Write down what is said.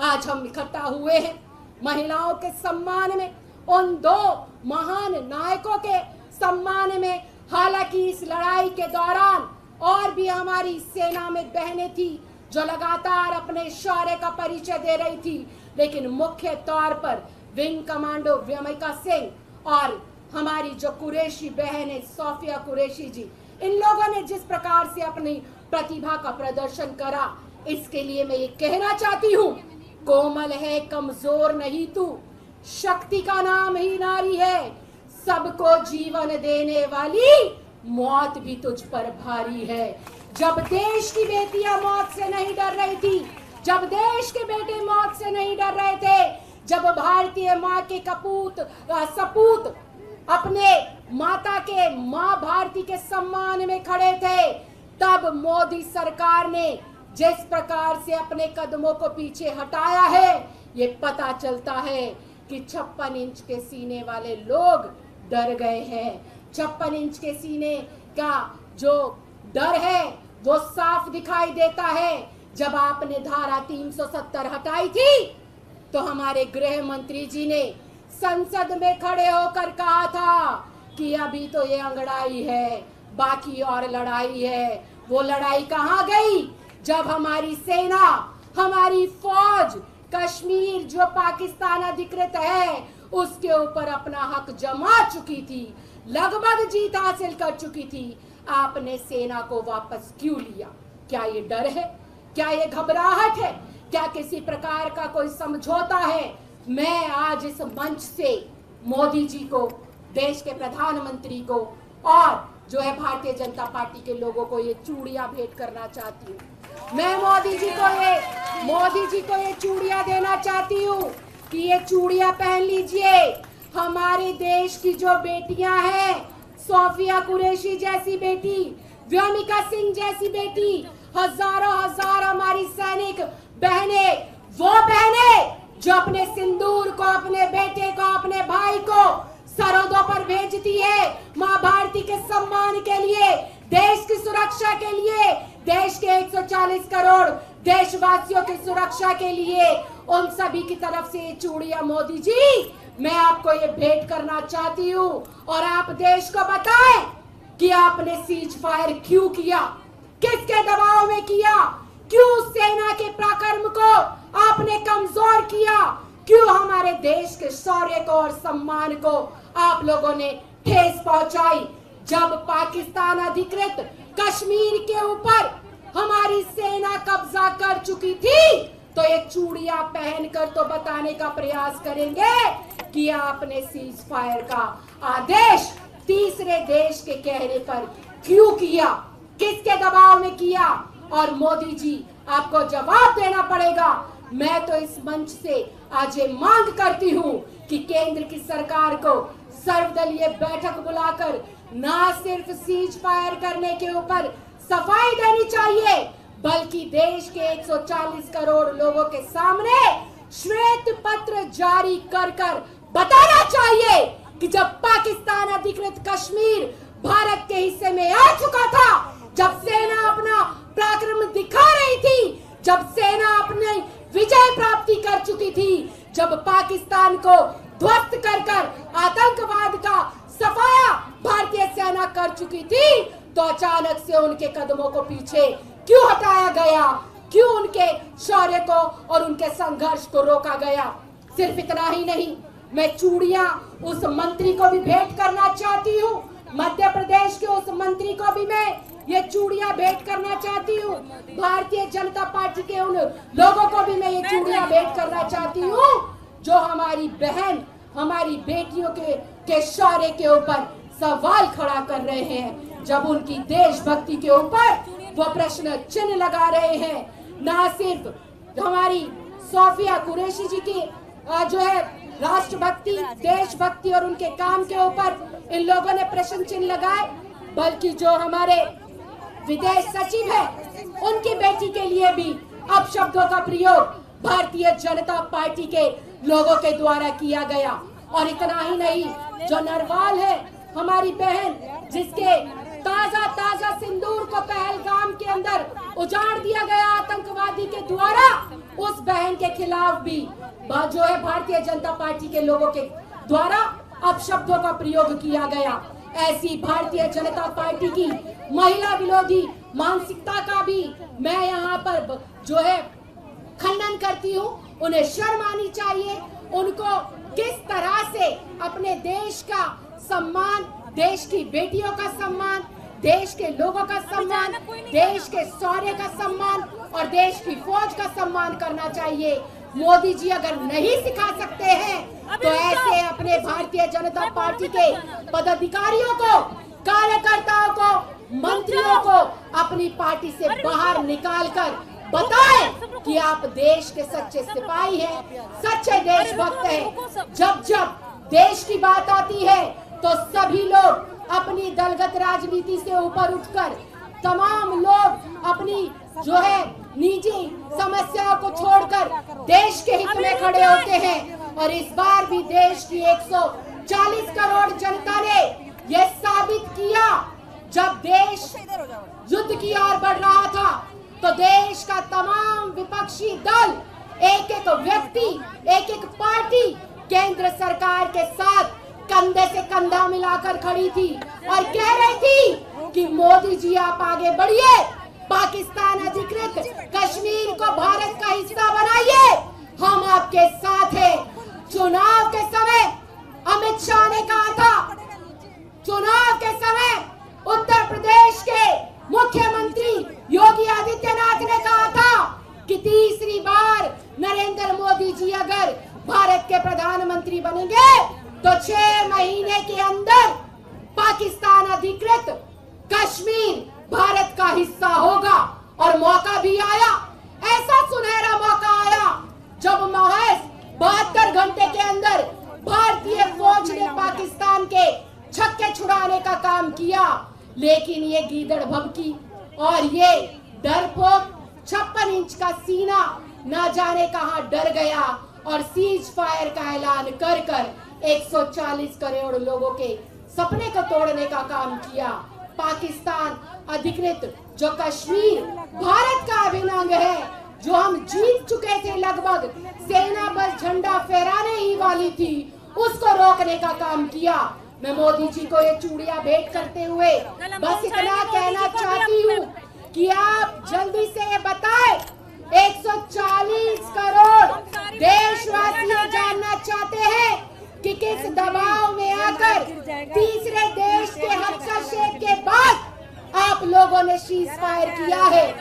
आज हम इकट्ठा हुए हैं महिलाओं के सम्मान में, उन दो महान नायकों के सम्मान में। हालांकि इस लड़ाई के दौरान और भी हमारी सेना में बहनें थी जो लगातार अपने शौर्य का परिचय दे रही थी, लेकिन मुख्य तौर पर विंग कमांडो व्योमिका सिंह और हमारी जो कुरैशी बहन है सोफिया कुरैशी जी, इन लोगों ने जिस प्रकार से अपनी प्रतिभा का प्रदर्शन करा, इसके लिए मैं ये कहना चाहती हूँ, कोमल है कमजोर नहीं तू, शक्ति का नाम ही नारी है, सबको जीवन देने वाली मौत भी तुझ पर भारी है। जब देश की बेटियां मौत से नहीं डर रही थी, जब देश के बेटे मौत से नहीं डर रहे थे, जब भारतीय माँ के सपूत अपने माता के माँ भारती के सम्मान में खड़े थे, तब मोदी सरकार ने जिस प्रकार से अपने कदमों को पीछे हटाया है, ये पता चलता है कि 56 इंच के सीने वाले लोग डर गए हैं। 56 इंच के सीने का जो डर है वो साफ दिखाई देता है। जब आपने धारा 370 हटाई थी तो हमारे गृह मंत्री जी ने संसद में खड़े होकर कहा था कि अभी तो ये अंगड़ाई है, बाकी और लड़ाई है। वो लड़ाई कहाँ गई जब हमारी सेना, हमारी फौज कश्मीर जो पाकिस्तान अधिकृत है उसके ऊपर अपना हक जमा चुकी थी, लगभग जीत हासिल कर चुकी थी। आपने सेना को वापस क्यों लिया? क्या ये डर है? क्या ये घबराहट है? क्या किसी प्रकार का कोई समझौता है? मैं आज इस मंच से मोदी जी को, देश के प्रधानमंत्री को और जो है भारतीय जनता पार्टी के लोगों को ये चूड़ियां भेंट करना चाहती हूँ। मैं मोदी जी को ये चूड़ियां देना चाहती हूँ कि ये चूड़ियां पहन लीजिए। हमारे देश की जो बेटियां हैं, सोफिया कुरैशी जैसी बेटी, व्योमिका सिंह जैसी बेटी, हजारों हजार हमारी सैनिक बहने, वो बहने जो अपने सिंदूर को, अपने बेटे को, अपने भाई को सरहदों पर भेजती है माँ भारती के सम्मान के लिए, देश की सुरक्षा के लिए, देश के 140 करोड़ देशवासियों की सुरक्षा के लिए। उन सभी की तरफ से ये चूड़ियां मोदी जी मैं आपको ये भेंट करना चाहती हूँ। और आप देश को बताएं कि आपने सीज फायर क्यों किया, किसके दबाव में किया, क्यों सेना के पराक्रम को आपने कमजोर किया, क्यों हमारे देश के शौर्य को और सम्मान को आप लोगों ने ठेस पहुंचाई। जब पाकिस्तान अधिकृत कश्मीर के ऊपर हमारी सेना कब्जा कर चुकी थी तो ये चूड़ियां पहनकर तो बताने का प्रयास करेंगे कि आपने सीज फायर का आदेश तीसरे देश के कहने पर क्यों किया, किसके दबाव में किया। और मोदी जी आपको जवाब देना पड़ेगा। मैं तो इस मंच से आज ये मांग करती हूँ कि केंद्र की सरकार को सर्वदलीय बैठक बुलाकर ना सिर्फ सीज फायर करने के ऊपर सफाई देनी चाहिए, बल्कि देश के 140 करोड़ लोगों के सामने श्वेत पत्र जारी कर बताना चाहिए कि जब पाकिस्तान अधिकृत कश्मीर भारत के हिस्से में आ चुका था, जब सेना अपना पराक्रम दिखा रही थी, जब सेना अपनी विजय प्राप्ति कर चुकी थी, जब पाकिस्तान को ध्वस्त कर आतंकवाद का सफाया भारतीय सेना कर चुकी थी, तो अचानक से उनके कदमों को पीछे क्यों हटाया गया, क्यों उनके शौर्य को और उनके संघर्ष को रोका गया। सिर्फ इतना ही नहीं, मैं चूड़ियां उस मंत्री को भी भेंट करना चाहती हूँ, मध्य प्रदेश के उस मंत्री को भी मैं ये चूड़ियां भेंट करना चाहती हूँ, भारतीय जनता पार्टी के उन लोगों को भी मैं ये चूड़ियां भेंट करना चाहती हूँ जो हमारी बहन, हमारी बेटियों के शौर्य के ऊपर सवाल खड़ा कर रहे हैं, जब उनकी देशभक्ति के ऊपर वो प्रश्न चिन्ह लगा रहे हैं। ना सिर्फ हमारी सोफिया कुरैशी जी की जो है राष्ट्रभक्ति, देशभक्ति और उनके काम के ऊपर इन लोगों ने प्रश्न चिन्ह लगाए, बल्कि जो हमारे विदेश सचिव है उनकी बेटी के लिए भी अपशब्दों का प्रयोग भारतीय जनता पार्टी के लोगों के द्वारा किया गया। और इतना ही नहीं, जो नरवाल है हमारी बहन, जिसके ताजा सिंदूर को पहलगाम के अंदर उजाड़ दिया गया आतंकवादी के द्वारा, उस बहन के खिलाफ भी जो है भारतीय जनता पार्टी के लोगों के द्वारा अपशब्दों का प्रयोग किया गया। ऐसी भारतीय जनता पार्टी की महिला विरोधी मानसिकता का भी मैं यहाँ पर जो है खंडन करती हूँ। उन्हें शर्म आनी चाहिए। उनको किस तरह से अपने देश का सम्मान, देश की बेटियों का सम्मान, देश के लोगों का सम्मान, देश के शौर्य का सम्मान और देश की फौज का सम्मान करना चाहिए। मोदी जी अगर नहीं सिखा सकते हैं तो ऐसे अपने भारतीय जनता पार्टी के पदाधिकारियों को, कार्यकर्ताओं को, मंत्रियों को अपनी पार्टी से बाहर निकालकर बताएं कि आप देश के सच्चे सिपाही हैं, सच्चे देशभक्त हैं। जब जब देश की बात आती है तो सभी लोग अपनी दलगत राजनीति से ऊपर उठकर तमाम लोग अपनी जो है निजी समस्याओं को छोड़कर देश के हित में खड़े होते हैं। और इस बार भी देश की 140 करोड़ जनता ने यह साबित किया, जब देश युद्ध की ओर बढ़ रहा था तो देश का तमाम विपक्षी दल, एक एक व्यक्ति, एक एक पार्टी केंद्र सरकार के साथ कंधे से कंधा मिलाकर खड़ी थी और कह रही थी कि मोदी जी आप आगे बढ़िए, पाकिस्तान अधिकृत कश्मीर को भारत का हिस्सा बनाइए, हम आपके साथ हैं। चुनाव के समय अमित शाह ने कहा था, चुनाव के समय उत्तर प्रदेश के मुख्यमंत्री योगी आदित्यनाथ ने कहा था कि तीसरी बार नरेंद्र मोदी जी अगर भारत के प्रधानमंत्री बनेंगे तो 6 महीने के अंदर पाकिस्तान अधिकृत कश्मीर भारत का हिस्सा होगा। और मौका भी आया, ऐसा सुनहरा मौका आया जब महज 72 घंटे के अंदर भारतीय फौज ने पाकिस्तान के छक्के छुड़ाने का काम किया। लेकिन ये गीदड़ भभकी और ये डरपोक 56 इंच का सीना न जाने कहां डर गया और सीज फायर का ऐलान कर कर 140 करोड़ लोगों के सपने को तोड़ने का काम किया। पाकिस्तान अधिकृत जो कश्मीर भारत का अभिन्न अंग है, जो हम जीत चुके थे, लगभग सेना बस झंडा फहराने ही वाली थी, उसको रोकने का काम किया। मैं मोदी जी को ये चूड़ियां भेंट करते हुए बस इतना कहना चाहती हूँ कि आप जल्दी से ये बताएं, 140 करोड़ देशवासी जानना चाहते हैं कि किस दबाव में आकर तीसरे देश के हस्तक्षेप के बाद आप लोगों ने शीज फायर किया है।